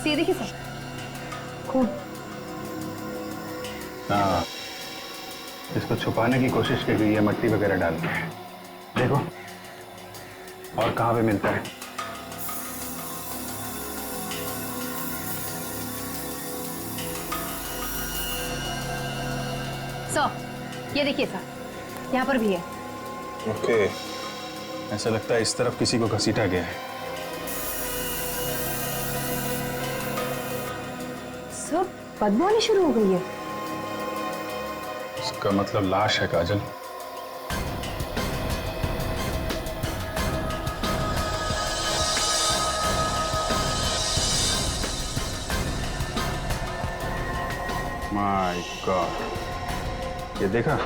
ये देखिए सर, खून। हाँ, इसको छुपाने की कोशिश की गई है मट्टी वगैरह डाल के। देखो और कहाँ पे मिलता है। सर ये देखिए सर, यहाँ पर भी है। ओके, ऐसा लगता है इस तरफ किसी को घसीटा गया है। सर बदबू आनी शुरू हो गई है। इसका मतलब लाश है काजल। माय गॉड, ये देखा?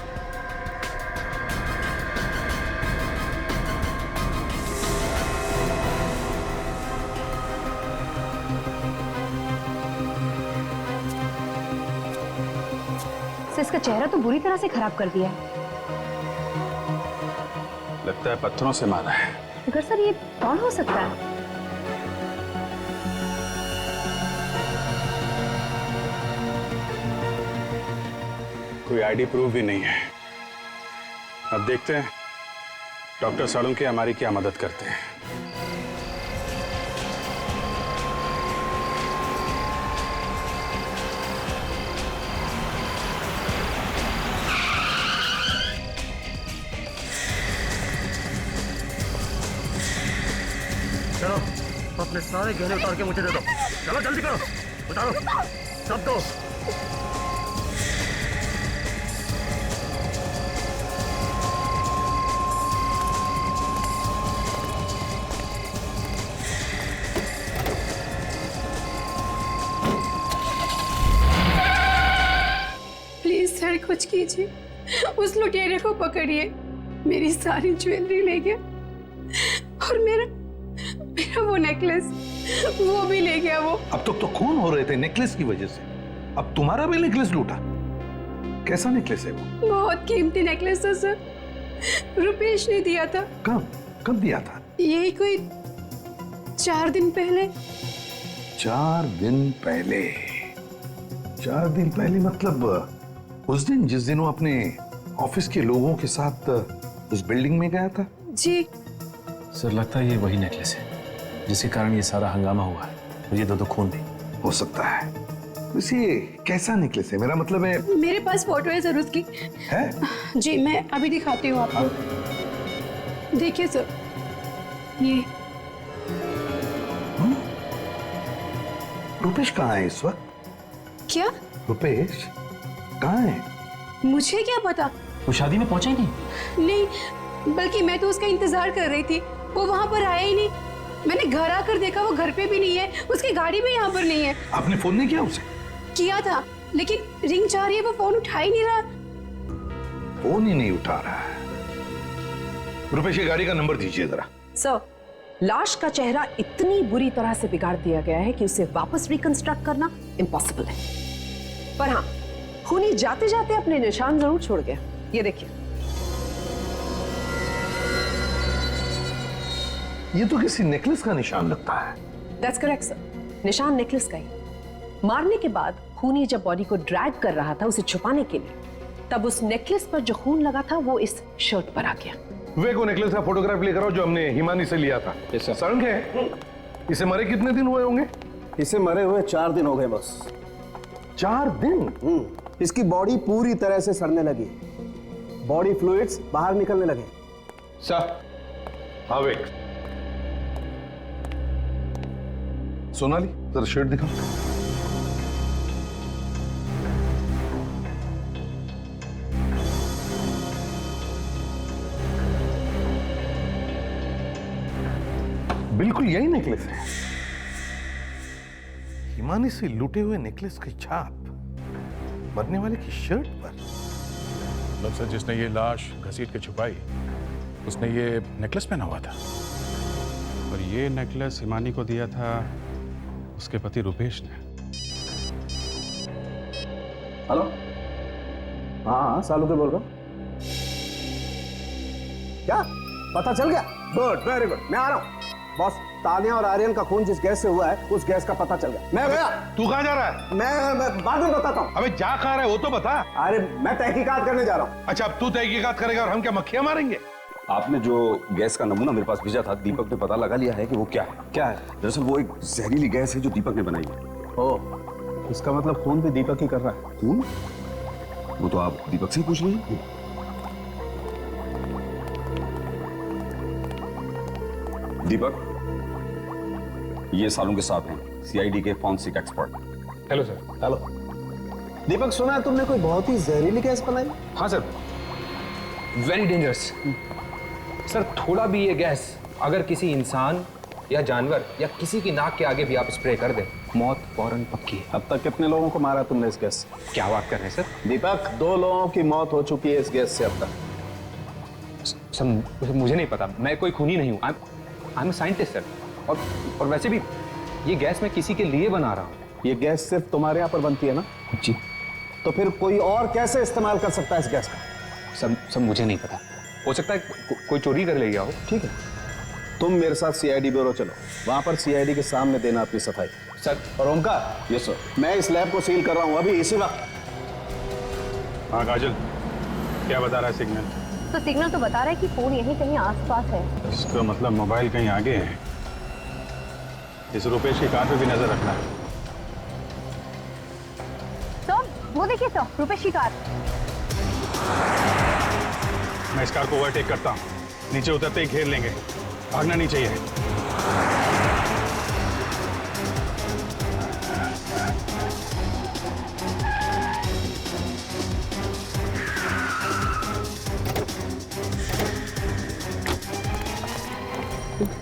सर इसका चेहरा तो बुरी तरह से खराब कर दिया है। लगता है पत्थरों से मारा है। मगर सर ये कौन हो सकता है? कोई आईडी प्रूफ भी नहीं है। अब देखते हैं डॉक्टर सालुंके हमारी क्या मदद करते हैं। चलो अपने सारे गहने उतार के मुझे दे दो। चलो जल्दी करो, उतारो सब दो। प्लीज सर कुछ कीजिए, उस लुटेरे को पकड़िए। मेरी सारी ज्वेलरी ले गया और मेरा वो नेकलेस वो भी ले गया वो। अब तक तो खून हो रहे थे नेकलेस की वजह से, अब तुम्हारा भी नेकलेस लूटा। कैसा नेकलेस है वो? बहुत कीमती नेकलेस था सर, रुपेश ने दिया था। कब कब दिया था? यही कोई 4 दिन पहले। 4 दिन पहले? 4 दिन पहले मतलब उस दिन जिस दिन वो अपने ऑफिस के लोगों के साथ उस बिल्डिंग में गया था? जी सर लगता है ये वही नेकलेस है जिसके कारण ये सारा हंगामा हुआ है, मुझे दो खून भी हो सकता है। वैसे कैसा नेकलेस है? मेरा मतलब है। मेरे पास फोटो है सर उसकी। है? जी मैं अभी दिखाती हूँ आपको। देखिए सर ये। रुपेश कहाँ है इस वक्त? क्या? रुपेश कहाँ है? मुझे क्या पता। वो शादी में पहुंचा ही नहीं। नहीं, बल्कि मैं तो उसका इंतजार कर रही थी, वो वहां पर आया ही नहीं। मैंने घर आकर देखा वो घर पे भी नहीं है, उसकी गाड़ी भी यहाँ पर नहीं है। आपने फोन नहीं किया उसे? किया था लेकिन रिंग जा रही है, वो फोन उठा ही नहीं रहा। फोन ही नहीं उठा रहा है। रुपेश की गाड़ी का नंबर दीजिए जरा। सर लाश का चेहरा इतनी बुरी तरह से बिगाड़ दिया गया है कि उसे वापस रिकंस्ट्रक्ट करना इम्पॉसिबल है। पर हाँ, खूनी जाते जाते अपने निशान जरूर छोड़ गया। ये देखिए, ये तो किसी नेकलेस का निशान लगता है। दैट्स करेक्ट सर, निशान नेकलेस का ही। मारने के बाद खूनी जब बॉडी को ड्रैग कर रहा था उसे छुपाने के लिए, तब उस नेकलेस पर जो खून लगा था वो इस शर्ट पर आ गया। वे को नेकलेस का फोटोग्राफ लेकर आओ जो हमने हिमानी से लिया था। सड़क है। इसे मरे कितने दिन हुए होंगे? इसे मरे हुए 4 दिन हो गए बस। 4 दिन? इसकी बॉडी पूरी तरह से सड़ने लगी, बॉडी फ्लूइड्स बाहर निकलने लगे। सर आवेक, सोनाली जरा शर्ट दिखाओ। बिल्कुल यही नेकलेस है। हिमानी से लूटे हुए नेकलेस की छाप मरने वाले की शर्ट पर। मतलब सर जिसने ये लाश घसीट के छुपाई उसने ये नेकलेस पहना हुआ था, और ये नेकलेस हिमानी को दिया था उसके पति रुपेश ने। हेलो, हाँ सालुके बोल रहा हूँ। क्या पता चल गया? गुड, वेरी गुड, मैं आ रहा हूँ। बॉस, तानिया और आर्यन का खून जिस गैस से हुआ है उस गैस का पता चल गया। मैं गया। तू कहाँ जा रहा है? मैं बाद में बताता हूँ। अबे जा कहाँ रहा है वो तो बता। अरे मैं तहकीकात करने जा रहा हूँ। अच्छा अब तू तहकीकात करेगा और हम क्या मक्खियां मारेंगे? आपने जो गैस का नमूना मेरे पास भेजा था, दीपक ने पता लगा लिया है कि वो क्या है। क्या है? दरअसल वो एक जहरीली गैस है जो दीपक ने बनाई है। ओ, इसका मतलब खून भी दीपक ही कर रहा है। खून? वो तो आप दीपक से ही पूछ लीजिए। दीपक, ये सालों के साथ हैं, सीआईडी के forensic expert. Hello sir. Hello Deepak, सुना है तुमने कोई बहुत ही जहरीली गैस बनाई? हाँ सर, वेरी डेंजरस। सर थोड़ा भी ये गैस अगर किसी इंसान या जानवर या किसी की नाक के आगे भी आप स्प्रे कर दें, मौत फौरन पक्की है। अब तक कितने लोगों को मारा तुमने इस गैस से? क्या बात कर रहे हैं सर? दीपक, 2 लोगों की मौत हो चुकी है इस गैस से अब तक। सर मुझे नहीं पता, मैं कोई खूनी नहीं हूँ। I am scientist sir. और वैसे भी ये गैस मैं किसी के लिए बना रहा हूँ। ये गैस सिर्फ तुम्हारे यहाँ पर बनती है ना? जी। तो फिर कोई और कैसे इस्तेमाल कर सकता है इस गैस का? सब मुझे नहीं पता, हो सकता है कोई चोरी कर ले गया हो। ठीक है, तुम मेरे साथ सीआईडी ब्यूरो चलो, वहां पर सीआईडी के सामने देना अपनी सफाई। सर। और ओमकार, यस सर। मैं इस लैब को सील कर रहा हूं अभी इसी वक्त। हाँ काजल, क्या बता रहा है सिग्नल? तो सिग्नल तो बता रहा है कि फोन यहीं कहीं आसपास है। इसका मतलब मोबाइल कहीं आगे है। इस रुपेश की कार पे भी नजर रखना है। तो वो देखिए सर, रुपेश की कार। मैं इस कार को ओवरटेक करता हूँ, नीचे उतरते ही घेर लेंगे, भागना नहीं चाहिए।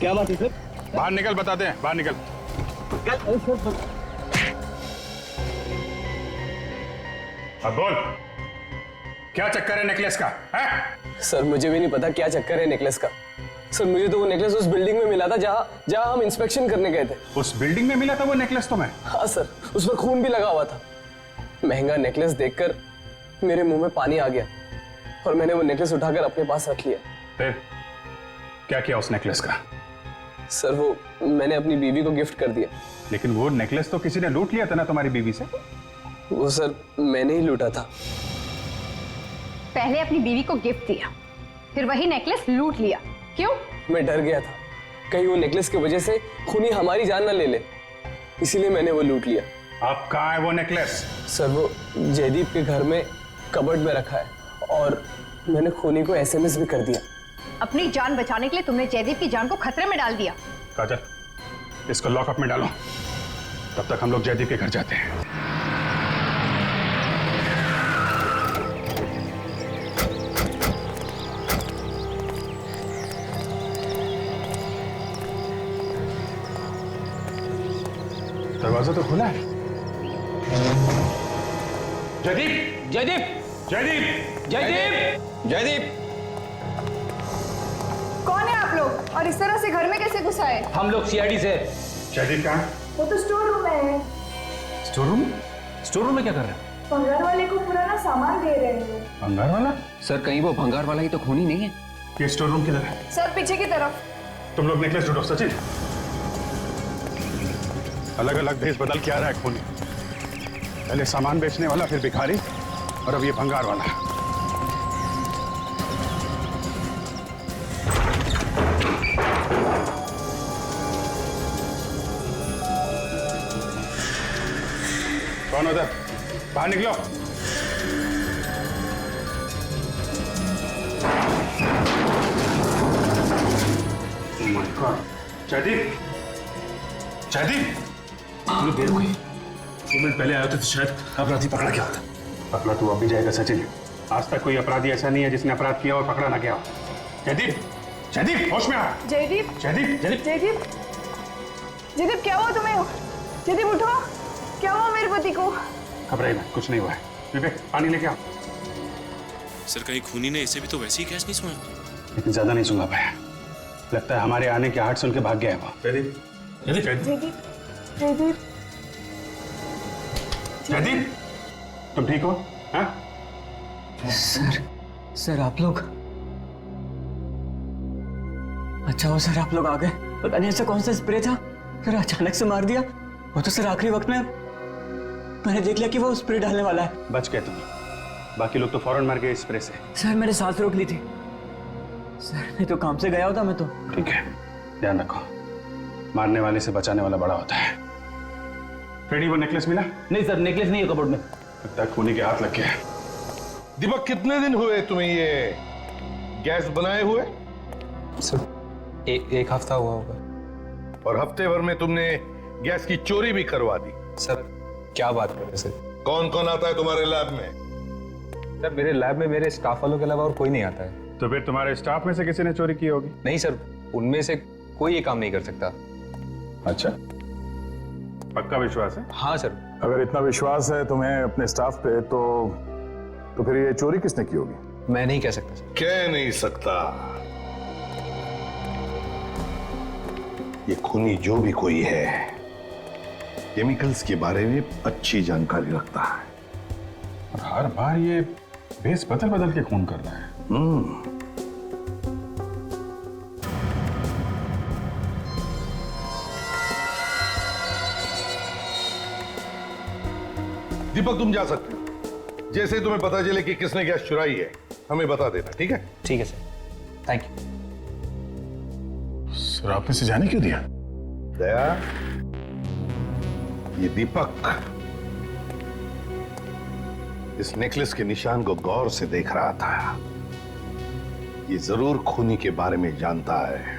क्या बात है सर? बाहर निकल, बताते हैं, बाहर निकल। अब बोल, क्या चक्कर है नेकलेस का? है? सर मुझे भी नहीं पता क्या चक्कर है नेकलेस का। सर मुझे तो वो नेकलेस उस बिल्डिंग में मिला था जहाँ हम इंस्पेक्शन करने गए थे। उस बिल्डिंग में मिला था वो नेकलेस तुम्हें? हाँ सर, उस पर खून भी लगा हुआ था। महंगा नेकलेस देखकर मेरे मुंह में पानी आ गया और मैंने वो नेकलेस उठाकर अपने पास रख लिया। फिर क्या किया उस नेकलेस का? सर वो मैंने अपनी बीवी को गिफ्ट कर दिया। लेकिन वो नेकलेस तो किसी ने लूट लिया था ना तुम्हारी बीवी से? वो सर मैंने ही लूटा था। पहले अपनी बीवी को गिफ्ट दिया, फिर वही नेकलेस लूट लिया। क्यों? मैं डर गया था कहीं वो नेकलेस की वजह से खूनी हमारी जान न ले ले, इसीलिए मैंने वो लूट लिया। अब कहाँ है वो नेकलेस? सर वो जयदीप के घर में कबर्ड में रखा है और मैंने खूनी को एसएमएस भी कर दिया। अपनी जान बचाने के लिए तुमने जयदीप की जान को खतरे में डाल दिया। काजल, इसको लॉकअप में डालो, तब तक हम लोग जयदीप के घर जाते हैं। दरवाजा तो खुला है। जयदीप! जयदीप! जयदीप! जयदीप! जयदीप! कौन है आप लोग और इस तरह से घर में कैसे घुस आए? हम लोग सीआईडी से। जयदीप कहाँ? वो तो स्टोर रूम में है। Store room? स्टोर रूम में क्या कर रहे हैं? भंगार वाले को पुराना सामान दे रहे हैं। भंगार वाला? सर कहीं वो भंगार वाला ही तो खूनी नहीं है? ये स्टोर रूम किधर है? सर पीछे की तरफ। तुम लोग नेकलेस ढूंढो। सचिन, अलग अलग भेष बदल के आ रहा है खूनी। पहले सामान बेचने वाला, फिर भिखारी, और अब ये भंगार वाला। कौन उधर? बाहर निकलो। Oh my God! Jaideep! Jaideep! थोड़ी देर हुई, 2 मिनट पहले आए होते तो शायद अपराधी पकड़ा गया होता। पकड़ा तू अब भी जाएगा सचिन। आज तक कोई अपराधी ऐसा नहीं है जिसने अपराध किया और पकड़ा ना गया। जयदीप! जयदीप, होश में आ। जयदीप! जयदीप! जयदीप! जयदीप! जयदीप क्या हुआ तुम्हें? जयदीप उठो, क्या हुआ मेरे पति को? घबराई मत, कुछ नहीं हुआ है। विवेक, पानी लेके आओ। सर कहीं खूनी ने इसे भी तो वैसे ही गैस नहीं सुना? लेकिन ज्यादा नहीं सुंघा पाया, लगता है हमारे आने की आहट सुन के भाग गया है वो। जयदीप! जयदीप! जयदीप! जयदीप, तुम ठीक हो? हाँ? सर आप लोग अच्छा हो सर आप लोग आ गए। पता नहीं ऐसा कौन सा स्प्रे था, फिर अचानक से मार दिया। वो तो सर आखिरी वक्त में मैंने देख लिया कि वो स्प्रे डालने वाला है। बच गए तुम, बाकी लोग तो फौरन मर गए स्प्रे से। सर मैंने सांस रोक ली थी सर, नहीं तो काम से गया होता मैं तो। ठीक है, ध्यान रखो, मारने वाले से बचाने वाला बड़ा होता है। फ्रेडी, वो नेकलेस मिला? नहीं सर, नेकलेस नहीं है कपबोर्ड में। लगता है खूनी के हाथ लग गया। दीपक, कितने दिन हुए तुम्हें ये गैस बनाए हुए? सर एक हफ्ता हुआ होगा। और हफ्ते भर में तुमने गैस की चोरी भी करवा दी। सर क्या बात कर रहे हैं सर? कौन कौन आता है तुम्हारे लैब में? सर मेरे लैब में मेरे स्टाफ वालों के अलावा और कोई नहीं आता है। तो फिर तुम्हारे स्टाफ में से किसी ने चोरी की होगी? नहीं सर, उनमें से कोई ये काम नहीं कर सकता। अच्छा, पक्का विश्वास है? हाँ सर। अगर इतना विश्वास है तुम्हें अपने स्टाफ पे तो फिर ये चोरी किसने की होगी? मैं नहीं कह सकता सर। कह नहीं सकता। ये खूनी जो भी कोई है, केमिकल्स के बारे में अच्छी जानकारी रखता है। और हर बार ये बेस बदल बदल के खून कर रहा है। दीपक, तुम जा सकते हो। जैसे तुम्हें पता चले कि किसने गैस चुराई है, हमें बता देना, ठीक है? ठीक है सर, थैंक यू। सर आपने से जाने क्यों दिया? दया, ये दीपक इस नेकलेस के निशान को गौर से देख रहा था। ये जरूर खूनी के बारे में जानता है,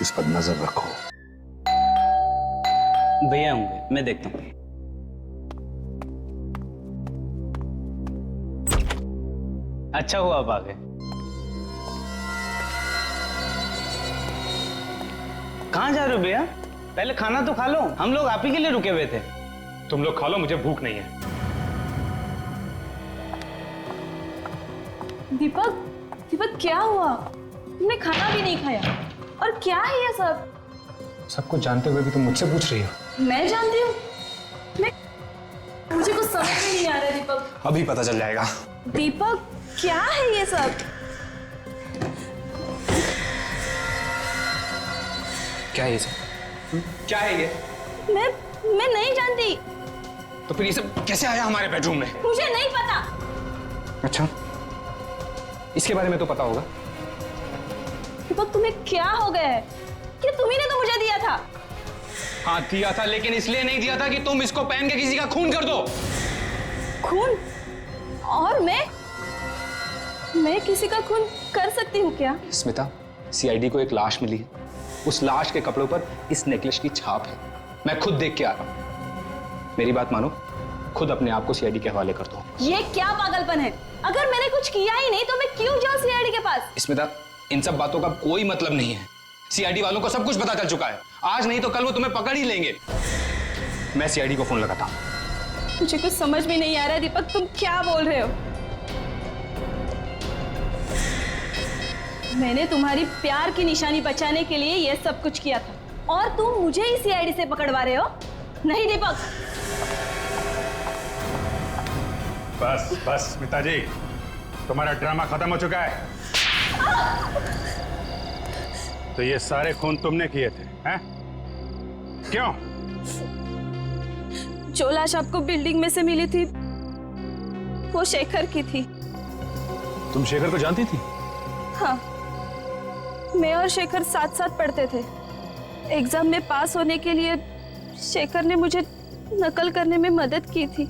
इस पर नजर रखो। भैया होंगे, मैं देखता हूँ। अच्छा हुआ आप आ गए। कहाँ जा रहे हो भैया? पहले खाना तो खा लो, हम लोग आप ही के लिए रुके हुए थे। तुम लोग खा लो, मुझे भूख नहीं है। दीपक, दीपक क्या हुआ? तुमने खाना भी नहीं खाया और क्या है ये सब? सब कुछ जानते हुए भी तुम मुझसे पूछ रही हो? मैं जानती हूँ। मुझे कुछ समझ में नहीं आ रहा है दीपक। अभी पता चल जाएगा। दीपक क्या है ये सब? क्या है ये सब? क्या है ये? मैं नहीं जानती। तो फिर ये सब कैसे आया हमारे बेडरूम में? मुझे नहीं पता। अच्छा, इसके बारे में तो पता होगा। दीपक तुम्हें क्या हो गया है? कि तुम्ही ने तो मुझे दिया था। हाँ दिया था, लेकिन इसलिए नहीं दिया था कि तुम इसको पहन के किसी का खून कर दो। खून? और मैं किसी का खून कर सकती हूँ क्या? स्मिता, सीआईडी को एक लाश मिली है। उस लाश के कपड़ों पर इस नेकलेस की छाप है। मैं खुद देख के आ रहा हूँ। मेरी बात मानो, खुद अपने आप को सीआईडी के हवाले कर दो। ये क्या पागलपन है? अगर मैंने कुछ किया ही नहीं तो मैं क्यों जाऊँ सीआईडी के पास? स्मिता, इन सब बातों का कोई मतलब नहीं है। सीआईडी वालों को सब कुछ पता चल चुका है। आज नहीं तो कल वो तुम्हें पकड़ ही लेंगे। मैं सीआईडी को फोन लगाता हूँ। मुझे कुछ समझ में नहीं आ रहा है दीपक, तुम क्या बोल रहे हो? मैंने तुम्हारी प्यार की निशानी बचाने के लिए ये सब कुछ किया था और तुम मुझे ही सीआईडी से पकड़वा रहे हो? नहीं दीपक। बस बस स्मिता जी, तुम्हारा ड्रामा खत्म हो चुका है। तो ये सारे खून तुमने किए थे, हैं? क्यों? जो लाश आपको बिल्डिंग में से मिली थी वो शेखर की थी। तुम शेखर को जानती थी? हाँ, मैं और शेखर साथ साथ पढ़ते थे। एग्जाम में पास होने के लिए शेखर ने मुझे नकल करने में मदद की थी।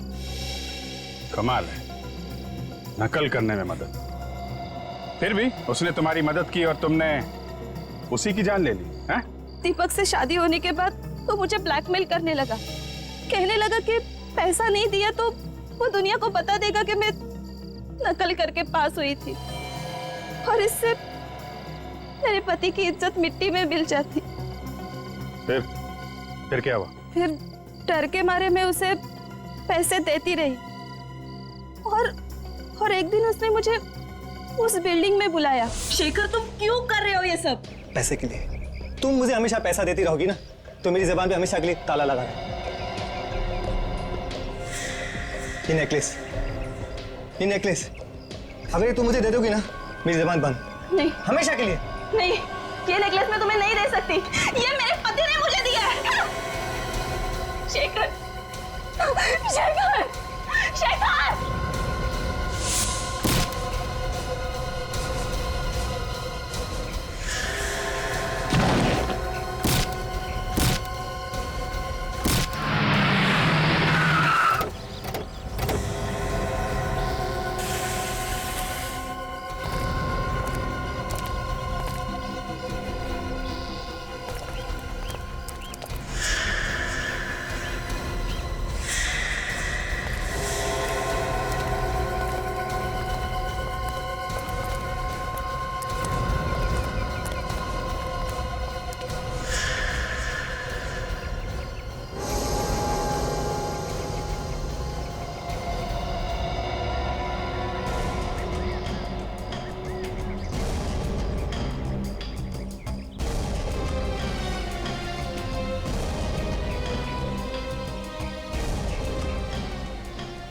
कमाल है, नकल करने में मदद। फिर भी उसने तुम्हारी मदद की और तुमने उसी की जान ले ली, हैं? दीपक से शादी होने के बाद वो मुझे ब्लैकमेल करने लगा। कहने लगा कि पैसा नहीं दिया तो वो दुनिया को बता देगा कि मैं नकल करके पास हुई थी और इससे मेरे पति की इज्जत मिट्टी में मिल जाती। फिर क्या हुआ? फिर डर के मारे मैं उसे पैसे देती रही और एक दिन उसने मुझे उस बिल्डिंग में बुलाया। शेखर, तुम क्यों कर रहे हो ये सब? पैसे के लिए। तुम मुझे हमेशा पैसा देती रहोगी ना, तो मेरी जबान पे हमेशा के लिए ताला लगा है। ये नेकलेस अगर ये तुम मुझे दे दोगी ना, मेरी जबान बंद। नहीं, हमेशा के लिए। नहीं, ये नेकलेस मैं तुम्हें नहीं दे सकती। ये मेरे पति ने मुझे दिया है। शेखर, शेखर, शेखर!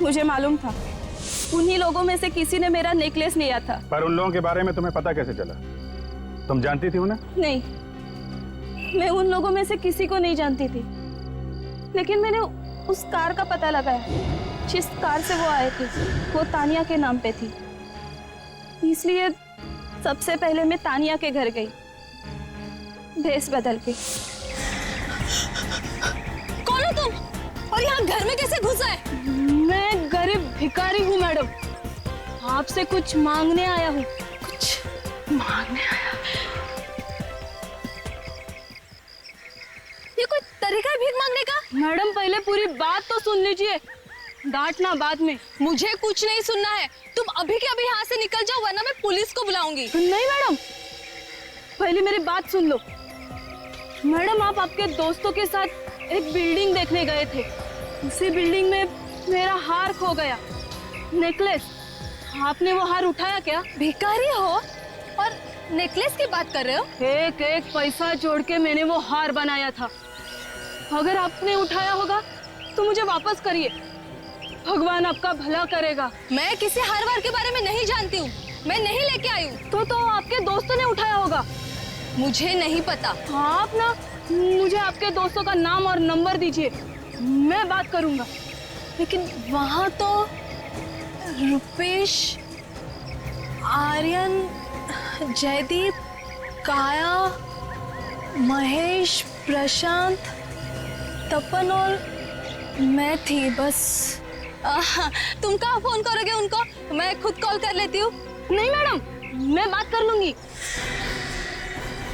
मुझे मालूम था, उन्हीं लोगों में से किसी ने मेरा नेकलेस लिया था। पर उन लोगों के बारे में तुम्हें पता कैसे चला? तुम जानती थी उन्हें? नहीं, मैं उन लोगों में से किसी को नहीं जानती थी, लेकिन मैंने उस कार का पता लगाया। जिस कार से वो आए थे वो तानिया के नाम पे थी, इसलिए सबसे पहले मैं तानिया के घर गई, भेस बदल के। कौन हो तुम और यहाँ घर में कैसे घुसा है? मैं गरीब भिखारी हूँ मैडम, आपसे कुछ मांगने आया हूँ। कुछ मांगने आया? ये कोई तरीका है भीख मांगने का? मैडम पहले पूरी बात तो सुन लीजिए, डांटना बाद में। मुझे कुछ नहीं सुनना है, तुम अभी के अभी यहाँ से निकल जाओ वरना मैं पुलिस को बुलाऊंगी। नहीं मैडम, पहले मेरी बात सुन लो। मैडम आप आपके दोस्तों के साथ एक बिल्डिंग देखने गए थे, उसी बिल्डिंग में मेरा हार खो गया, नेकलेस। आपने वो हार उठाया क्या? भिखारी हो और नेकलेस की बात कर रहे हो? एक एक पैसा जोड़ के मैंने वो हार बनाया था। अगर आपने उठाया होगा तो मुझे वापस करिए, भगवान आपका भला करेगा। मैं किसी हार वार के बारे में नहीं जानती हूँ, मैं नहीं लेके आई हूँ। तो आपके दोस्तों ने उठाया होगा। मुझे नहीं पता। आप ना मुझे आपके दोस्तों का नाम और नंबर दीजिए, मैं बात करूंगा। लेकिन वहां तो रुपेश, आर्यन, जयदीप, काया, महेश, प्रशांत, तपन और मैं थी बस। तुम कहाँ फोन करोगे उनको? मैं खुद कॉल कर लेती हूँ। नहीं मैडम, मैं बात कर लूंगी।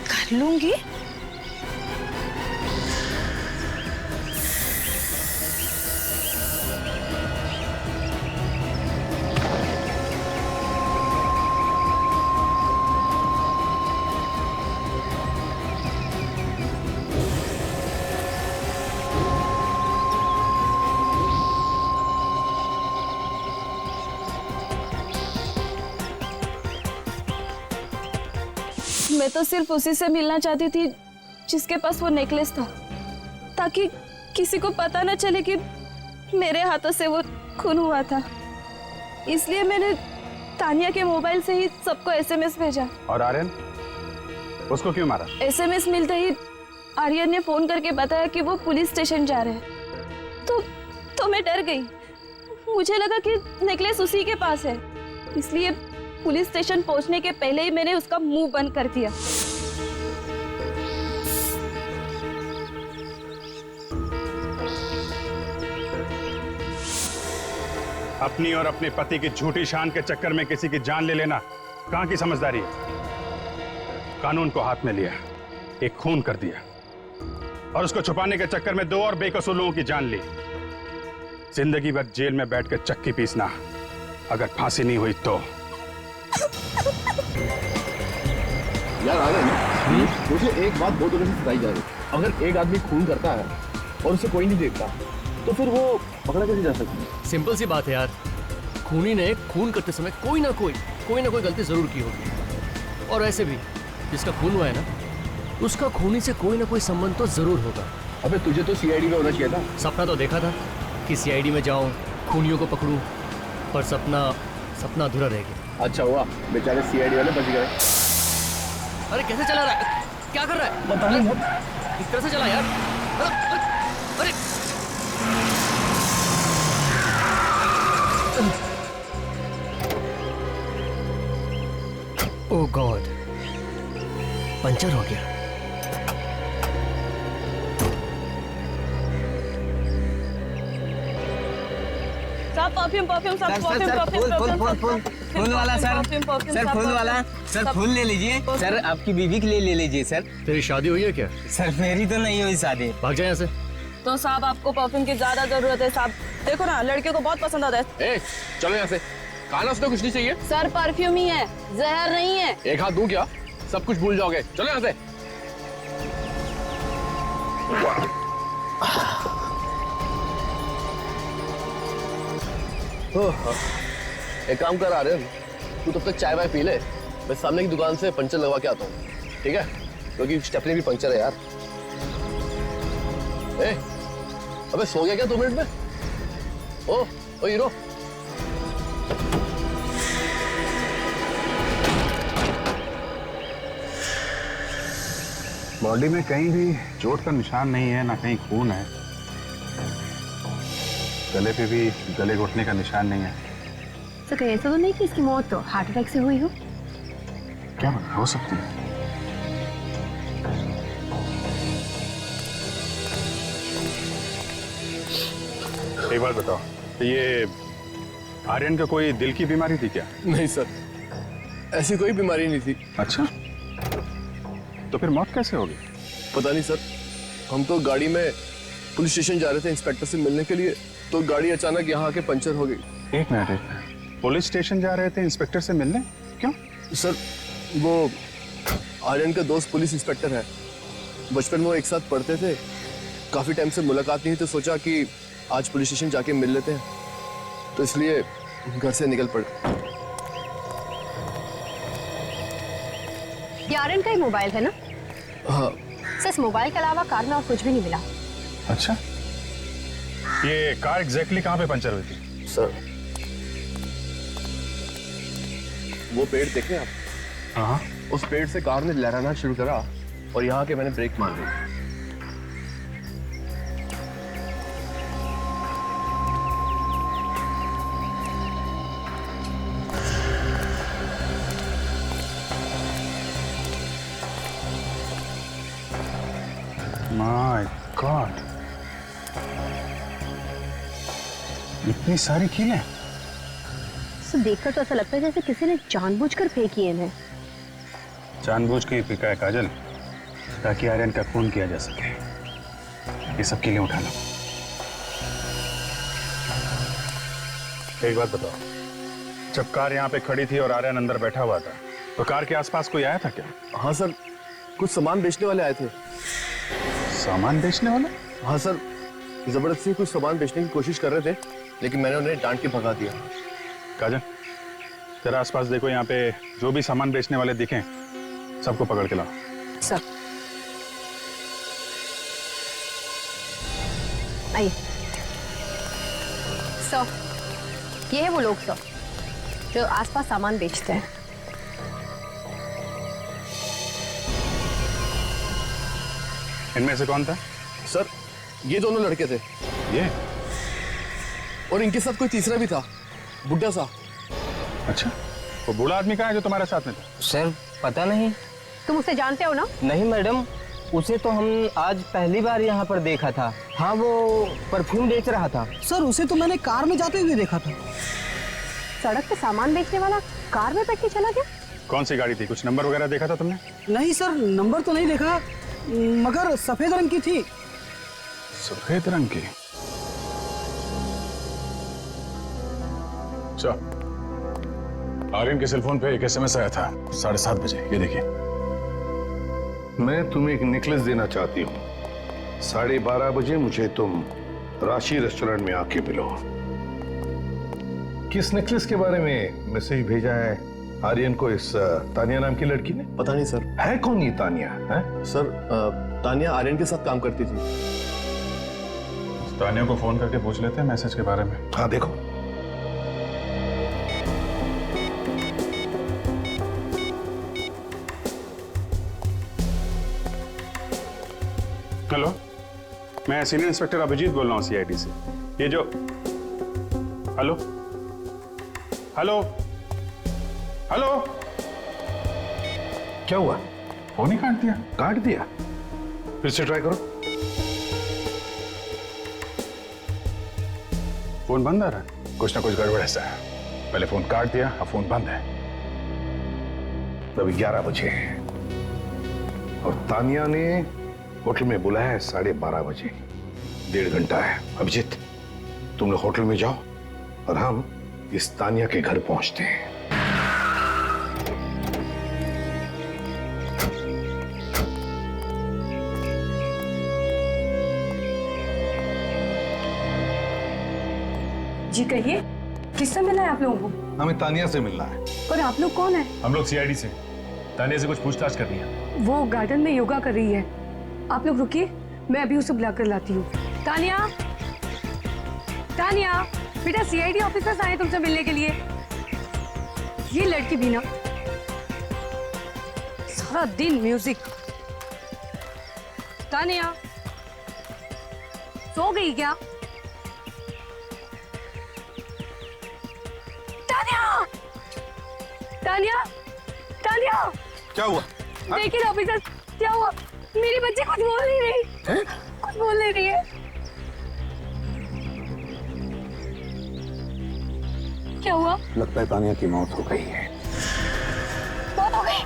कर लूंगी? मैं तो सिर्फ उसी से मिलना चाहती थी जिसके पास वो नेकलेस था, ताकि किसी को पता न चले कि मेरे हाथों से वो खून हुआ था। इसलिए मैंने तानिया के मोबाइल से ही सबको एसएमएस भेजा। और आर्यन, उसको क्यों मारा? एसएमएस मिलते ही आर्यन ने फोन करके बताया कि वो पुलिस स्टेशन जा रहे हैं। तो मैं डर गई, मुझे लगा कि नेकलेस उसी के पास है, इसलिए पुलिस स्टेशन पहुंचने के पहले ही मैंने उसका मुंह बंद कर दिया। अपनी और अपने पति की झूठी शान के चक्कर में किसी की जान ले लेना कहां की समझदारी है? कानून को हाथ में लिया, एक खून कर दिया और उसको छुपाने के चक्कर में 2 और बेकसूर लोगों की जान ली। जिंदगी भर जेल में बैठकर चक्की पीसना, अगर फांसी नहीं हुई तो। यार आर्यन, मुझे एक बात बहुत दिनों से बताई जा रही है, अगर एक आदमी खून करता है और उसे कोई नहीं देखता तो फिर वो पकड़ा कैसे जा सकती है? सिंपल सी बात है यार, खूनी ने खून करते समय कोई ना कोई गलती जरूर की होगी। और वैसे भी जिसका खून हुआ है ना, उसका खूनी से कोई ना कोई संबंध तो जरूर होगा। अबे तुझे तो सीआईडी में होना चाहिए था। सपना तो देखा था कि सीआईडी में जाऊं, खूनियों को पकड़ूं, पर सपना अधूरा रह गया। अच्छा हुआ बेचारे सीआईडी वाले बच गए। अरे कैसे चला रहा है? क्या कर रहा है? पता नहीं। इस तरह से चला यार। अरे ओह गॉड, पंचर हो गया। सब परफ्यूम परफ्यूम सब परफ्यूम फूल वाला सर, सर फूल वाला, सर फूल ले लीजिए सर, आपकी बीवी के लिए ले लीजिए सर। तेरी शादी हुई है क्या? सर मेरी तो नहीं हुई शादी। भाग जाए यहाँ से। तो साहब आपको परफ्यूम की ज्यादा जरूरत है साहब, देखो ना लड़कियों को बहुत पसंद आता है। ए, चलो यहाँ से। खाना उसने कुछ नहीं चाहिए। सर परफ्यूम ही है, जहर नहीं है। एक हाथ दूं क्या? सब कुछ भूल जाओगे। चलो यहाँ से। एक काम कर, आ रहे तू तब तक चाय वाय पी ले, मैं सामने की दुकान से पंचर लगवा के आता हूँ, ठीक है? क्योंकि स्टेपनी भी पंचर है यार। ए, अबे सो गया क्या 2 मिनट में? ओ हीरो, बॉडी में कहीं भी चोट का निशान नहीं है, ना कहीं खून है। गले पे भी गले घुटने का निशान नहीं है। तो कहीं ऐसा तो नहीं कि इसकी मौत तो हार्ट अटैक से हुई हो? क्या पता, हो सकती है। एक बात बताओ, ये आर्यन का कोई दिल की बीमारी थी क्या? नहीं सर, ऐसी कोई बीमारी नहीं थी। अच्छा, तो फिर मौत कैसे होगी? पता नहीं सर, हम तो गाड़ी में पुलिस स्टेशन जा रहे थे इंस्पेक्टर से मिलने के लिए, तो गाड़ी अचानक यहाँ आके पंचर हो गई। एक मिनट, पुलिस स्टेशन जा रहे थे इंस्पेक्टर से मिलने? क्यों? सर वो आर्यन का दोस्त पुलिस इंस्पेक्टर है, बचपन में वो एक साथ पढ़ते थे, काफी टाइम से मुलाकात नहीं, तो सोचा कि आज पुलिस स्टेशन जाके मिल लेते हैं, तो इसलिए घर से निकल पड़े। ये आर्यन का ही मोबाइल है ना? हाँ सर, इस मोबाइल के अलावा कार में और कुछ भी नहीं मिला। अच्छा, ये कार एग्जैक्टली कहाँ पे पंचर हुई थी? सर वो पेड़ देखे आप? हाँ, उस पेड़ से कार ने लहराना शुरू करा और यहाँ के मैंने ब्रेक मार दी। माय गॉड, इतनी सारी कीलें। तो देखकर तो ऐसा लगता है जैसे किसी ने जानबूझकर फेंकी है। जानबूझ के फेंका है काजल, ताकि आर्यन का खून किया जा सके। ये सब कीलें उठा लो। एक बात बताओ, जब कार यहाँ पे खड़ी थी और आर्यन अंदर बैठा हुआ था, तो कार के आसपास कोई आया था क्या? हाँ सर, कुछ सामान बेचने वाले आए थे। सामान बेचने वाले? हाँ सर, जबरदस्ती कुछ सामान बेचने की कोशिश कर रहे थे, लेकिन मैंने उन्हें डांट के भगा दिया। काजल, तेरा आसपास देखो, यहाँ पे जो भी सामान बेचने वाले दिखें सबको पकड़ के लाओ। सर आइए। सर, ये है वो लोग सर जो आसपास सामान बेचते हैं। इनमें से कौन था? सर ये दोनों लड़के थे। ये? और इनके साथ कोई तीसरा भी था, बुड्ढा सा। अच्छा, वो बूढ़ा आदमी कहाँ है जो तुम्हारे साथ में था? सर पता नहीं। तुम उसे जानते हो ना? नहीं मैडम, उसे तो हम आज पहली बार यहाँ पर देखा था। हाँ, वो परफ्यूम बेच रहा था। सर उसे तो मैंने कार में जाते हुए देखा था। सड़क पे सामान बेचने वाला कार में बैठ के चला गया? कौन सी गाड़ी थी? कुछ नंबर वगैरह देखा था तुमने? नहीं सर, नंबर तो नहीं देखा, मगर सफेद रंग की थी। सफेद रंग की? चल, आर्यन के सेलफोन पे एक एसएमएस आया था 7:30 बजे, ये देखिए। मैं तुम्हें एक नेकलेस देना चाहती हूँ। 12:30 बजे मुझे तुम राशि रेस्टोरेंट में आके मिलो। किस नेकलेस के बारे में मैसेज भेजा है आर्यन को इस तानिया नाम की लड़की ने? पता नहीं सर। है कौन ये तानिया? है सर, तानिया आर्यन के साथ काम करती थी। तानिया को फोन करके पूछ लेते हैं मैसेज के बारे में। हाँ देखो। हेलो, मैं सीनियर इंस्पेक्टर अभिजीत बोल रहा हूँ सीआईडी से। ये जो हेलो हेलो हेलो, क्या हुआ? फोन ही काट दिया? काट दिया? फिर से ट्राई करो। फोन बंद आ रहा है। कुछ ना कुछ गड़बड़ ऐसा है, पहले फोन काट दिया, अब फोन बंद है। अभी 11 बजे और तानिया ने होटल में बुलाया है 12:30 बजे। 1.5 घंटा है। अभिजीत, तुम लोग होटल में जाओ और हम इस तानिया के घर पहुंचते हैं। जी कहिए, किससे मिला है आप लोगों को? हमें तानिया से मिलना है। और आप लोग कौन है? हम लोग सीआईडी से। तानिया से कुछ पूछताछ करनी है। वो गार्डन में योगा कर रही है। आप लोग रुकिए, मैं अभी उसे बुला कर लाती हूँ। तानिया, तानिया, बेटा सीआईडी ऑफिसर्स आए तुमसे मिलने के लिए। ये लड़की भी ना सारा दिन म्यूजिक। तानिया, सो गई क्या? तानिया, तानिया, तानिया, क्या हुआ? देखिए ना ऑफिसर, क्या हुआ? मेरी बच्ची कुछ बोल नहीं रही। कुछ बोल नहीं रही है। क्या हुआ? लगता है तानिया की मौत हो गई है। मौत हो गई?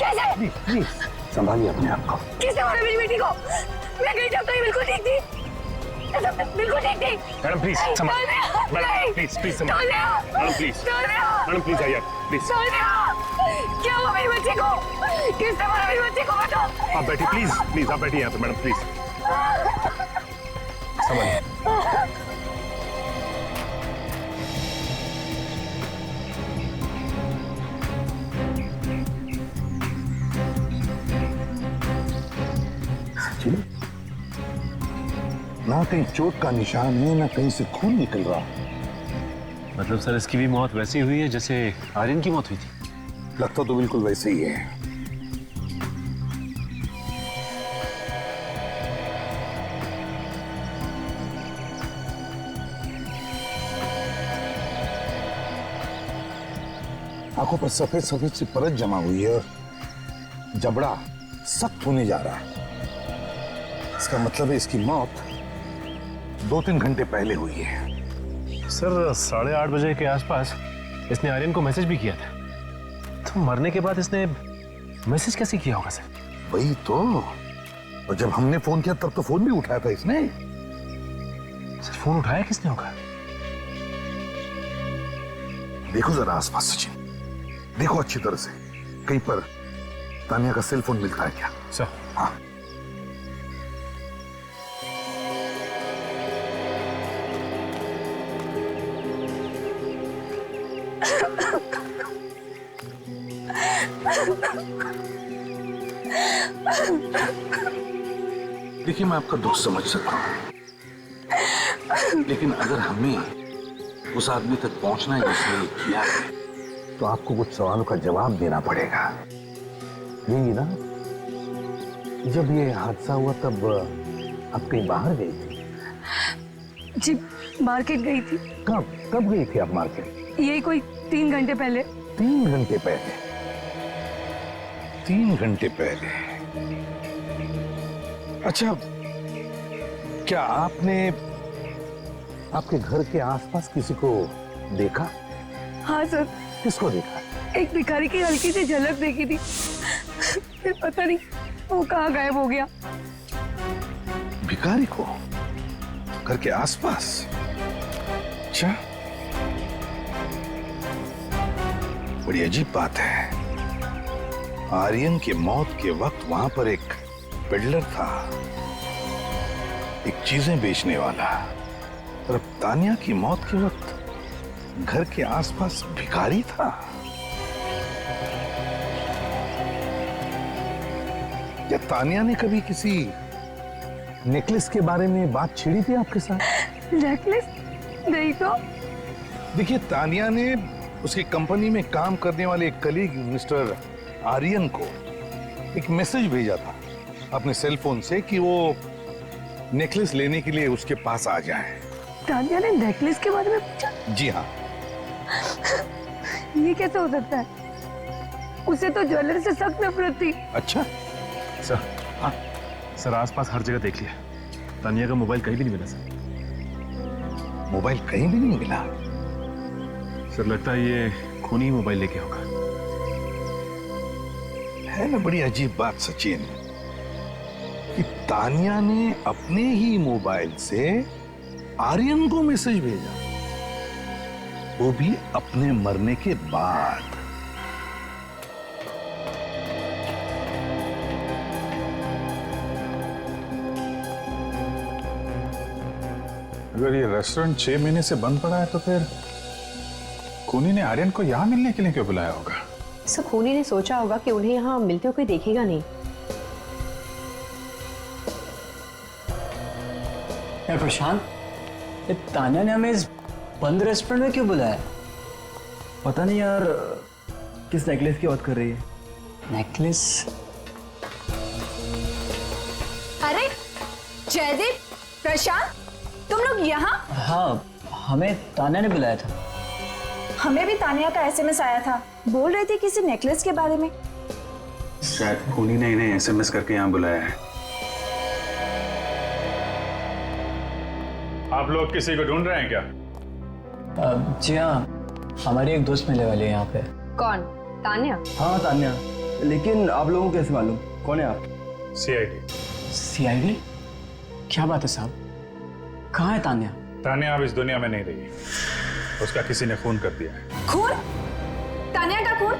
कैसे? प्लीज संभालिए अपने आप को। किसने मारा मेरी बेटी को? मैं गई जब तो ये बिल्कुल ठीक थी। बिल्कुल ठीक थी। मैडम प्लीज संभालिए। मैडम प्लीज संभालिए। मैडम प्लीज, मैडम प्लीज आइए प्लीज। क्या हुआ मेरी बच्ची को? किसने मारा मेरी बच्ची को? बताओ। आप बैठिए प्लीज, प्लीज आप बैठिए यहाँ पे। मैडम प्लीज संभालिए। ना कहीं चोट का निशान है, ना कहीं से खून निकल रहा। मतलब सर इसकी भी मौत वैसी हुई है जैसे आर्यन की मौत हुई थी? लगता तो बिल्कुल वैसे ही है। आंखों पर सफेद सफेद सी परत जमा हुई है और जबड़ा सख्त होने जा रहा है। इसका मतलब है इसकी मौत 2-3 घंटे पहले हुई है। सर 8:30 बजे के आसपास इसने आर्यन को मैसेज भी किया था, तो मरने के बाद इसने मैसेज कैसे किया होगा सर? वही तो। और जब हमने फोन किया तब तो फोन भी उठाया था इसने। सर फोन उठाया किसने होगा? देखो जरा आसपास सचिन, देखो अच्छी तरह से, कहीं पर तानिया का सेल फोन मिलता है क्या? सर हाँ। देखिए मैं आपका दुख समझ सकता हूं, लेकिन अगर हमें उस आदमी तक पहुंचना है जिसने ये किया है, तो आपको कुछ सवालों का जवाब देना पड़ेगा। यही ना, जब ये हादसा हुआ तब आप कहीं बाहर गई थी? जी मार्केट गई थी। कब गई थी आप मार्केट? यही कोई 3 घंटे पहले। 3 घंटे पहले? 3 घंटे पहले। अच्छा, क्या आपने आपके घर के आसपास किसी को देखा? हाँ सर। किसको देखा? एक भिखारी की हल्की सी झलक देखी थी, फिर पता नहीं वो कहाँ गायब हो गया। भिखारी को घर के आसपास? अच्छा, बड़ी अजीब बात है। आर्यन की मौत के वक्त वहां पर एक पेडलर था, एक चीजें बेचने वाला, और अब तानिया की मौत के वक्त घर के आसपास भिखारी था। क्या तानिया ने कभी किसी नेकलेस के बारे में बात छेड़ी थी आपके साथ? नेकलेस? नहीं तो। देखिए, तानिया ने उसकी कंपनी में काम करने वाले एक कलीग मिस्टर आर्यन को एक मैसेज भेजा था अपने सेल फोन से कि वो नेकलेस लेने के लिए उसके पास आ जाए। तानिया ने नेकलेस के बारे में पूछा? जी हाँ। ये कैसे हो सकता है? उसे तो ज्वेलरी से सख्त नफरत थी। अच्छा सर, हाँ सर, आसपास हर जगह देख लिया, तानिया का मोबाइल कहीं भी नहीं मिला सर। मोबाइल कहीं भी नहीं मिला? सर लगता है ये खूनी मोबाइल लेके होगा। है ना बड़ी अजीब बात सचिन, कि तानिया ने अपने ही मोबाइल से आर्यन को मैसेज भेजा, वो भी अपने मरने के बाद। अगर ये रेस्टोरेंट 6 महीने से बंद पड़ा है तो फिर खूनी ने आर्यन को यहां मिलने के लिए क्यों बुलाया होगा? सब खूनी ने सोचा होगा कि उन्हें यहाँ मिलते हुए कोई देखेगा नहीं। यार प्रशांत, ये तानिया ने हमें इस बंद रेस्टोरेंट में क्यों बुलाया? पता नहीं यार, किस नेकलेस की बात कर रही है? नेकलेस? अरे जयदीप, प्रशांत, तुम लोग यहाँ? हाँ, हमें तानिया ने बुलाया था। हमें भी तानिया का एसएमएस आया था, बोल रही थी किसी नेकलेस के बारे में। शायद खूनी ने इन्हें एसएमएस करके यहाँ बुलाया है। आप लोग किसी को ढूंढ रहे हैं क्या? जी हाँ, हमारी एक दोस्त मिलने वाली है यहाँ पे। कौन? तानिया? हाँ तानिया, लेकिन आप लोगों को कैसे मालूम? कौन है आप? सीआईडी। सीआईडी? क्या बात है साहब, कहाँ है तानिया? तानिया अब इस दुनिया में नहीं रही, उसका किसी ने खून कर दिया है। खून? तानिया का खून?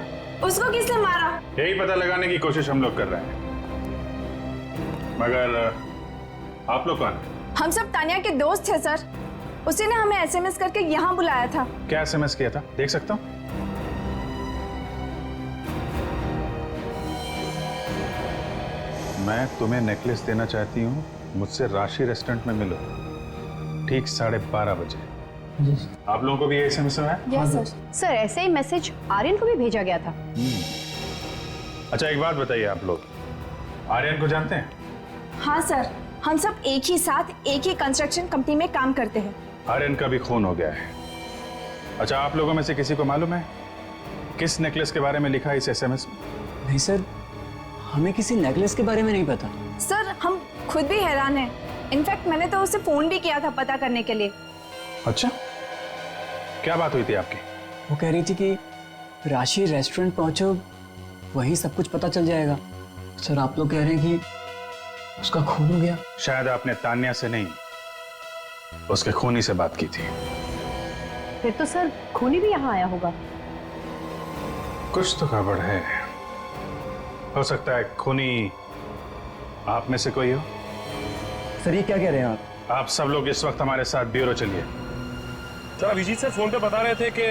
उसको किसने मारा? यही पता लगाने की कोशिश हम लोग कर रहे हैं, मगर आप लोग कौन? हम सब तानिया के दोस्त हैं सर, उसी ने हमें एसएमएस करके यहाँ बुलाया था। क्या एसएमएस किया था, देख सकता हूँ? मैं तुम्हें नेकलेस देना चाहती हूँ, मुझसे राशि रेस्टोरेंट में मिलो ठीक 12:30 बजे। आप लोगों को भी ये एसएमएस आया? Yes sir. सर ऐसे ही मैसेज आर्यन को भी भेजा गया था। अच्छा एक बात बताइए, आप लोग आर्यन को जानते हैं? हाँ सर, हम सब एक ही साथ एक ही कंस्ट्रक्शन कंपनी में काम करते हैं। आर्यन का भी खून हो गया है। अच्छा आप लोगों में से किसी को मालूम है किस नेकलेस के बारे में लिखा है इस एसएमएस में? नहीं सर, हमें किसी नेकलेस के बारे में नहीं पता। सर हम खुद भी हैरान हैं। इनफैक्ट मैंने तो उसे फोन भी किया था पता करने के लिए। अच्छा क्या बात हुई थी आपकी? वो कह रही थी कि राशि रेस्टोरेंट पहुंचो, वहीं सब कुछ पता चल जाएगा। सर आप लोग कह रहे हैं कि उसका खून हो गया? शायद आपने तान्या से नहीं, उसके खूनी से बात की थी। फिर तो सर खूनी भी यहाँ आया होगा। कुछ तो गड़बड़ है, हो सकता है खूनी आप में से कोई हो। सर ये क्या कह रहे हैं आप सब लोग इस वक्त हमारे साथ ब्यूरो चलिए। सर अभिजीत सर फोन पे बता रहे थे कि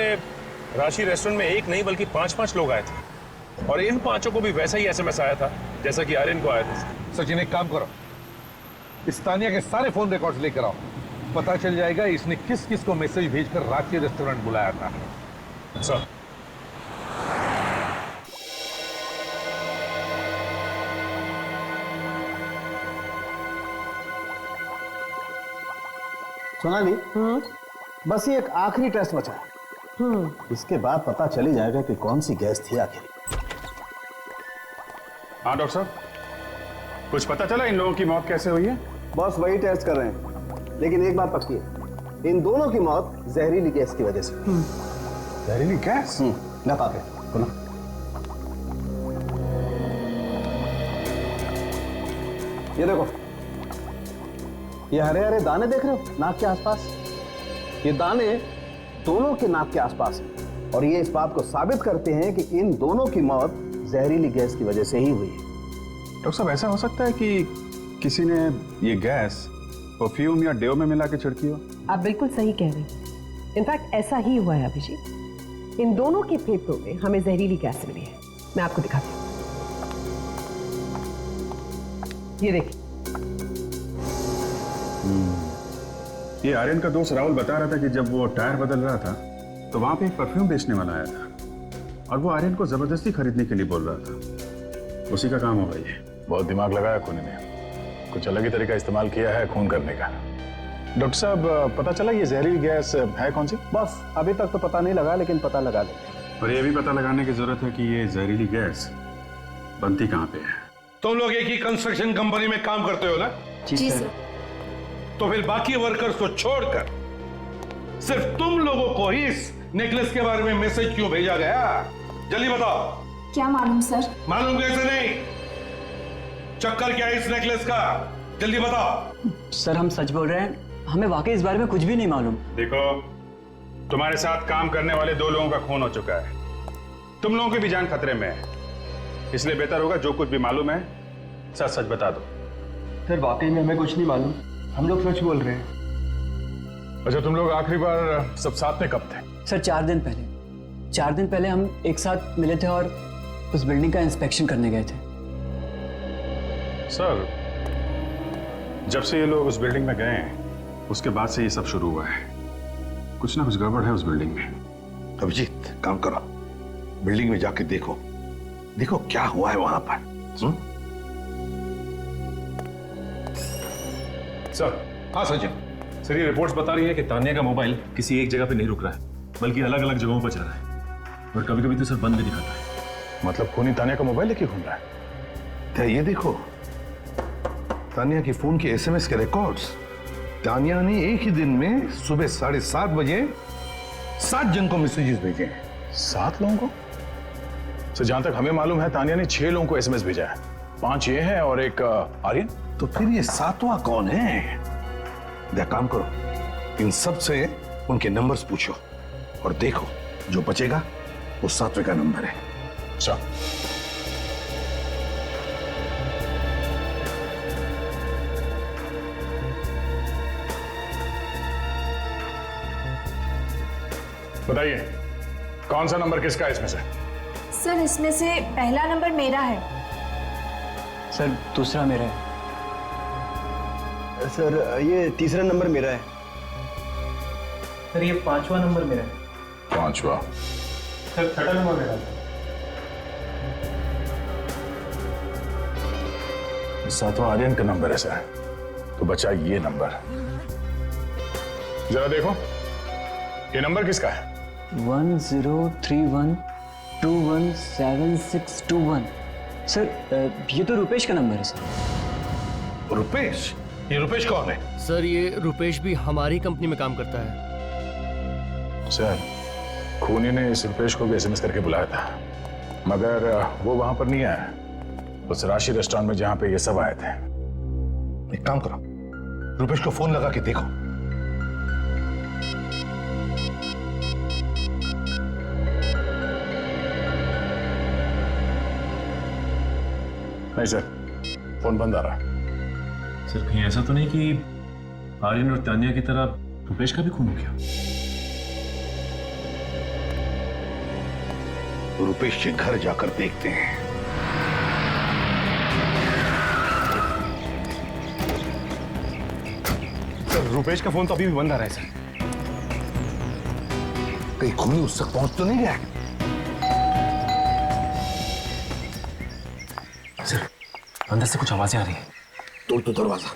राशि रेस्टोरेंट में एक नहीं बल्कि 5-5 लोग आए थे, और इन 5 को भी वैसा ही एसएमएस आया था जैसा कि आर्यन को आया था। सचिन एक काम करो, इस तानिया के सारे फोन रिकॉर्ड्स लेकर आओ, पता चल जाएगा इसने किस किस को मैसेज भेजकर राशि रेस्टोरेंट बुलाया था। सर सोनाली, बस ये एक आखिरी टेस्ट बचा है। इसके बाद पता चली जाएगा कि कौन सी गैस थी आखिर। हाँ डॉक्टर साहब, कुछ पता चला इन लोगों की मौत कैसे हुई है? बस वही टेस्ट कर रहे हैं, लेकिन एक बात पक्की है, इन दोनों की मौत जहरीली गैस की वजह से। जहरीली गैस? ना पाके सुनो, ये देखो, ये हरे हरे दाने देख रहे हो नाक के आसपास? ये दाने दोनों के नाक के आसपास हैं, और ये इस बात को साबित करते हैं कि इन दोनों की मौत जहरीली गैस की वजह से ही हुई है। डॉक्टर साहब ऐसा हो सकता है कि किसी ने ये गैस परफ्यूम या डेओ में मिला के छिड़की हो? आप बिल्कुल सही कह रहे हैं। इनफैक्ट ऐसा ही हुआ है अभिजीत। इन दोनों के फेफड़ों में हमें जहरीली गैस मिली है। मैं आपको दिखाती हूँ, ये देखिए। ये आर्यन का दोस्त राहुल बता रहा था कि जब वो टायर बदल रहा था तो वहां पे एक परफ्यूम बेचने वाला आया था, और वो आर्यन को जबरदस्ती खरीदने के लिए बोल रहा था। उसी का काम होगा ये। बहुत दिमाग लगाया खूनी ने, कुछ अलग ही तरीका इस्तेमाल किया है खून करने का। डॉक्टर साहब, पता चला ये जहरीली गैस है कौन सी? बस अभी तक तो पता नहीं लगा, लेकिन पता लगा लेंगे। और ये भी पता लगाने की जरूरत है कि ये जहरीली गैस बनती कहाँ पे है। तुम लोग एक ही कंस्ट्रक्शन कंपनी में काम करते हो ना? जी सर। तो फिर बाकी वर्कर्स को छोड़कर सिर्फ तुम लोगों को ही इस नेकलेस के बारे में मैसेज क्यों भेजा गया? जल्दी बताओ। क्या मालूम सर? मालूम कैसे नहीं? चक्कर क्या है इस नेकलेस का? जल्दी बताओ। सर हम सच बोल रहे हैं, हमें वाकई इस बारे में कुछ भी नहीं मालूम। देखो, तुम्हारे साथ काम करने वाले 2 लोगों का खून हो चुका है, तुम लोगों की भी जान खतरे में है, इसलिए बेहतर होगा जो कुछ भी मालूम है सच सच बता दो। सर वाकई में हमें कुछ नहीं मालूम, हम लोग सच बोल रहे हैं। अच्छा, तुम लोग आखिरी बार सब साथ में कब थे? सर 4 दिन पहले। 4 दिन पहले हम एक साथ मिले थे और उस बिल्डिंग का इंस्पेक्शन करने गए थे। सर, जब से ये लोग उस बिल्डिंग में गए हैं उसके बाद से ये सब शुरू हुआ है। कुछ ना कुछ गड़बड़ है उस बिल्डिंग में। अभिजीत, काम करो, बिल्डिंग में जाके देखो, देखो क्या हुआ है वहां पर। सर। हाँ सचिन सर, ये रिपोर्ट्स बता रही है कि तान्या का मोबाइल किसी एक जगह पे नहीं रुक रहा है, बल्कि अलग अलग जगहों पर जा रहा है, और कभी कभी तो सर बंद भी दिखाता है। मतलब खूनी तान्या का मोबाइल लेके घूम रहा है? क्या ये देखो, तान्या की फोन के एसएमएस के रिकॉर्ड्स। तान्या ने एक ही दिन में सुबह 7:30 बजे 7 जन को मैसेजेस भेजे हैं। 7 लोगों को? सर जहां तक हमें मालूम है तान्या ने 6 लोगों को एसएमएस भेजा है, 5 ये हैं और एक आर्यन। तो फिर ये 7वां कौन है? काम करो, इन सब से उनके नंबर्स पूछो और देखो, जो बचेगा वो 7वें का नंबर है। अच्छा, बताइए कौन सा नंबर किसका है इसमें से? सर इसमें से पहला नंबर मेरा है। सर दूसरा मेरा है। सर ये तीसरा नंबर मेरा है। सर ये 5वां नंबर मेरा है। 5वां? सर 6वां नंबर मेरा है। 7वां आर्यन का नंबर है सर, तो बचा ये नंबर। जरा देखो, ये नंबर किसका है? 1031217621। सर ये तो रुपेश का नंबर है सर। रुपेश? ये रुपेश कौन है? सर ये रुपेश भी हमारी कंपनी में काम करता है। सर खूनी ने इस रुपेश को भी एसएमएस करके बुलाया था, मगर वो वहां पर नहीं आया, उस राशि रेस्टोरेंट में जहां पे ये सब आए थे। एक काम करो, रुपेश को फोन लगा के देखो। नहीं सर, फोन बंद आ रहा है। सर कहीं ऐसा तो नहीं कि आर्यन और तान्या की तरह रुपेश का भी खून हो गया? रुपेश के घर जाकर देखते हैं। सर रुपेश का फोन तो अभी भी बंद आ रहा है सर। कहीं खूनी उस तक पहुंच तो नहीं गया? सर अंदर से कुछ आवाजें आ रही हैं। तोड़ दो दरवाजा।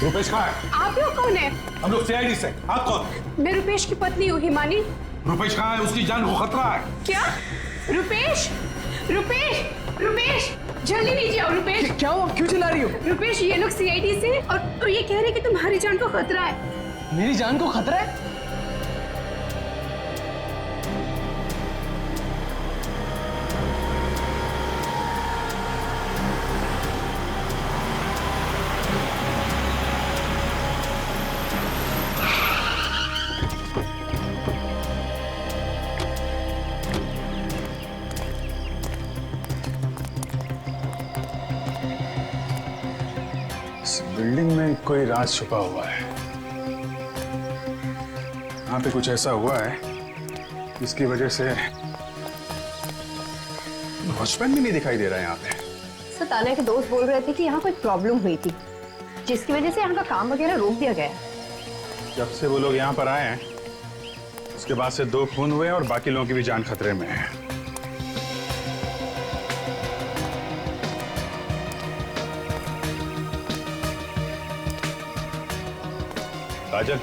रुपेश कहाँ है? आप लोग कौन है? हम लोग सीआईडी से। आप कौन? मैं रुपेश की पत्नी हूँ हिमानी। रुपेश कहाँ है? उसकी जान को खतरा है। क्या? रुपेश? रुपेश? रुपेश जल्दी नीचे आओ। रुपेश क्या हुआ? क्यों चिल्ला रही हो? रुपेश ये लोग सीआईडी से और ये कह रहे कि तुम्हारी जान को खतरा है। मेरी जान को खतरा है? बिल्डिंग में कोई राज छुपा हुआ है। यहाँ पे कुछ ऐसा हुआ है जिसकी वजह से वॉचमैन भी नहीं दिखाई दे रहा है यहाँ पे। सर तान्या के दोस्त बोल रहे थे कि यहाँ कोई प्रॉब्लम हुई थी जिसकी वजह से यहाँ का काम वगैरह रोक दिया गया है। जब से वो लोग यहाँ पर आए हैं उसके बाद से 2 खून हुए और बाकी लोगों की भी जान खतरे में है। काजल,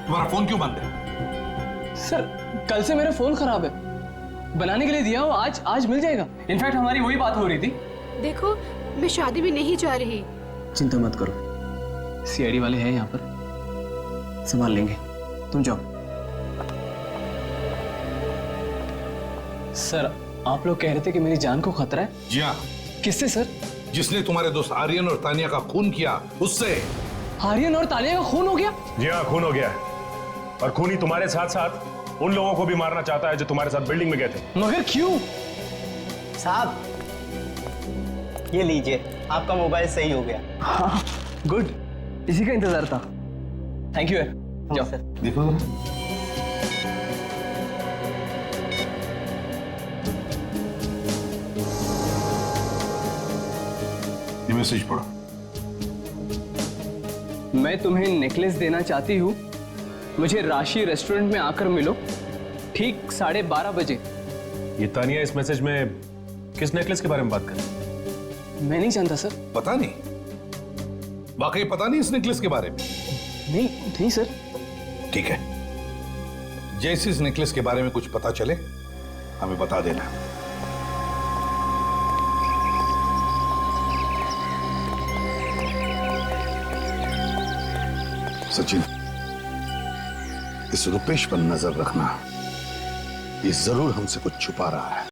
तुम्हारा फोन क्यों बंद है? सर कल से मेरा फोन खराब है, बनाने के लिए दिया हो, आज मिल जाएगा। इनफैक्ट हमारी वही बात हो रही थी। देखो मैं शादी में नहीं जा रही। चिंता मत करो, सीआईडी वाले हैं यहाँ पर, संभाल लेंगे, तुम जाओ। सर आप लोग कह रहे थे कि मेरी जान को खतरा है। जी हाँ। किससे सर? जिसने तुम्हारे दोस्त आर्यन और तानिया का खून किया उससे। आर्यन और तानिया का खून हो गया? जी हाँ, खून हो गया है। और खूनी तुम्हारे साथ साथ उन लोगों को भी मारना चाहता है जो तुम्हारे साथ बिल्डिंग में गए थे। मगर क्यों? साहब ये लीजिए, आपका मोबाइल सही हो गया। हाँ गुड, इसी का इंतजार था। Thank you. जाओ सर। देखो ये मैसेज पढ़ो। मैं तुम्हें नेकलेस देना चाहती हूँ, मुझे राशि रेस्टोरेंट में आकर मिलो ठीक 12:30 बजे। ये तानिया इस मैसेज में किस नेकलेस के बारे में बात कर रही है? मैं नहीं जानता सर। पता नहीं, वाकई पता नहीं इस नेकलेस के बारे में? नहीं सर। ठीक है, जैसे इस नेकलेस के बारे में कुछ पता चले हमें बता देना। सचिन, इस रुपेश पर नजर रखना, ये जरूर हमसे कुछ छुपा रहा है।